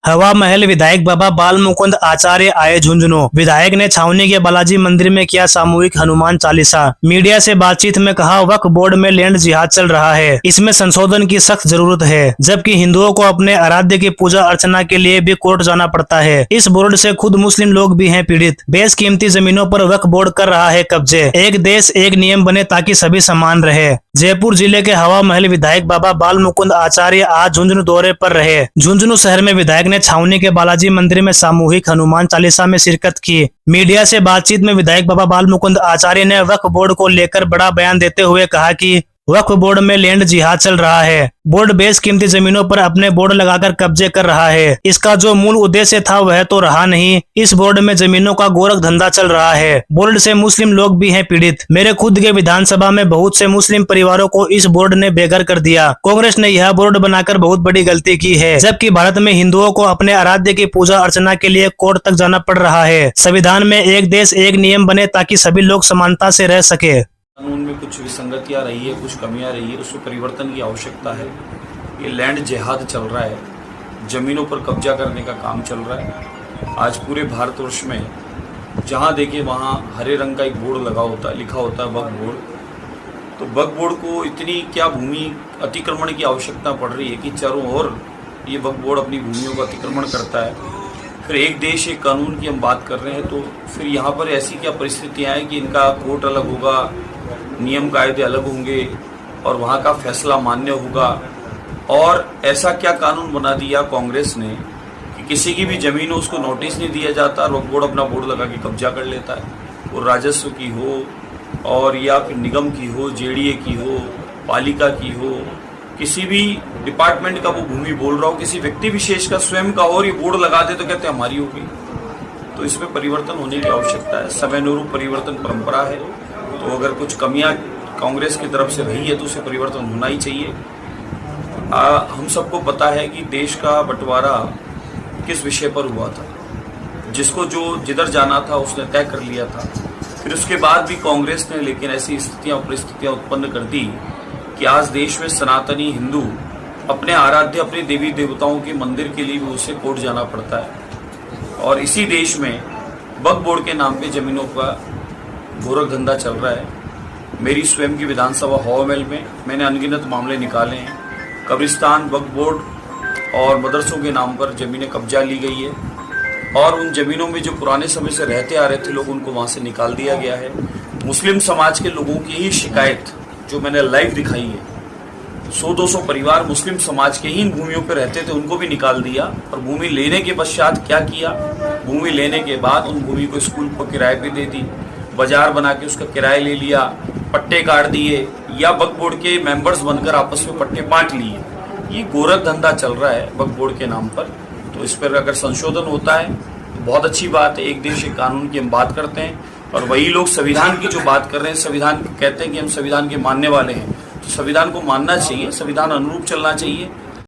हवा महल विधायक बाबा बाल मुकुंद आचार्य आए झुंझुनू। विधायक ने छावनी के बालाजी मंदिर में किया सामूहिक हनुमान चालीसा। मीडिया से बातचीत में कहा, वक्फ बोर्ड में लैंड जिहाद चल रहा है, इसमें संशोधन की सख्त जरूरत है, जबकि हिंदुओं को अपने आराध्य की पूजा अर्चना के लिए भी कोर्ट जाना पड़ता है। इस बोर्ड से खुद मुस्लिम लोग भी हैं पीड़ित। बेशकीमती जमीनों पर वक्फ बोर्ड कर रहा है कब्जे। एक देश एक नियम बने ताकि सभी समान रहे। जयपुर जिले के हवा महल विधायक बाबा बाल मुकुंद आचार्य आज झुंझुनू दौरे पर रहे। झुंझुनू शहर में विधायक ने छावनी के बालाजी मंदिर में सामूहिक हनुमान चालीसा में शिरकत की। मीडिया से बातचीत में विधायक बाबा बाल मुकुंद आचार्य ने वक्फ बोर्ड को लेकर बड़ा बयान देते हुए कहा कि वक्फ बोर्ड में लैंड जिहाद चल रहा है। बोर्ड बेशकीमती जमीनों पर अपने बोर्ड लगाकर कब्जे कर रहा है। इसका जो मूल उद्देश्य था वह तो रहा नहीं। इस बोर्ड में जमीनों का गोरख धंधा चल रहा है। बोर्ड से मुस्लिम लोग भी हैं पीड़ित। मेरे खुद के विधानसभा में बहुत से मुस्लिम परिवारों को इस बोर्ड ने बेघर कर दिया। कांग्रेस ने यह बोर्ड बनाकर बहुत बड़ी गलती की है, जबकि भारत में हिंदुओं को अपने आराध्य की पूजा अर्चना के लिए कोर्ट तक जाना पड़ रहा है। संविधान में एक देश एक नियम बने ताकि सभी लोग समानता से रह सके। कानून में कुछ विसंगतियां रही है, कुछ कमियां रही है, उसमें परिवर्तन की आवश्यकता है। ये लैंड जिहाद चल रहा है, ज़मीनों पर कब्जा करने का काम चल रहा है। आज पूरे भारतवर्ष में जहां देखिए वहां हरे रंग का एक बोर्ड लगा होता है, लिखा होता है वक्फ बोर्ड। तो वक्फ बोर्ड को इतनी क्या भूमि अतिक्रमण की आवश्यकता पड़ रही है कि चारों ओर ये वक्फ बोर्ड अपनी भूमियों का अतिक्रमण करता है। फिर एक देश एक कानून की हम बात कर रहे हैं, तो फिर यहाँ पर ऐसी क्या परिस्थितियाँ हैं कि इनका कोर्ट अलग होगा, नियम कायदे अलग होंगे और वहाँ का फैसला मान्य होगा। और ऐसा क्या कानून बना दिया कांग्रेस ने कि किसी की भी ज़मीन हो उसको नोटिस नहीं दिया जाता और वक्फ बोर्ड अपना बोर्ड लगा के कब्जा कर लेता है। वो राजस्व की हो और या फिर निगम की हो, जेडीए की हो, पालिका की हो, किसी भी डिपार्टमेंट का वो भूमि बोल रहा हो, किसी व्यक्ति विशेष का स्वयं का और ये बोर्ड लगा दे तो कहते हैं हमारी हो गई। तो इसमें परिवर्तन होने की आवश्यकता है। समय अनुरूप परिवर्तन परंपरा है। तो अगर कुछ कमियां कांग्रेस की तरफ से रही है तो उसे परिवर्तन होना ही चाहिए। हम सबको पता है कि देश का बंटवारा किस विषय पर हुआ था। जिसको जो जिधर जाना था उसने तय कर लिया था। फिर उसके बाद भी कांग्रेस ने लेकिन ऐसी स्थितियां परिस्थितियां उत्पन्न कर दी कि आज देश में सनातनी हिंदू अपने आराध्य अपने देवी देवताओं के मंदिर के लिए भी उसे कोर्ट जाना पड़ता है। और इसी देश में वक्फ बोर्ड के नाम पे जमीनों का गोरख धंधा चल रहा है। मेरी स्वयं की विधानसभा हवा महल में मैंने अनगिनत मामले निकाले हैं। कब्रिस्तान, वक्फ बोर्ड और मदरसों के नाम पर जमीनें कब्जा ली गई है और उन जमीनों में जो पुराने समय से रहते आ रहे थे लोग, उनको वहाँ से निकाल दिया गया है। मुस्लिम समाज के लोगों की ही शिकायत जो मैंने लाइव दिखाई है, 100-200 परिवार मुस्लिम समाज के ही इन भूमियों पर रहते थे, उनको भी निकाल दिया। और भूमि लेने के पश्चात क्या किया, भूमि लेने के बाद उन भूमि को स्कूल पर किराए पे दे दी, बाजार बना के उसका किराया ले लिया, पट्टे काट दिए या वक्फ बोर्ड के मेंबर्स बनकर आपस में पट्टे बांट लिए। ये गोरख धंधा चल रहा है वक्फ बोर्ड के नाम पर। तो इस पर अगर संशोधन होता है तो बहुत अच्छी बात है। एक देश एक कानून की हम बात करते हैं और वही लोग संविधान की जो बात कर रहे हैं, संविधान कहते हैं कि हम संविधान के मानने वाले हैं, तो संविधान को मानना चाहिए, संविधान अनुरूप चलना चाहिए।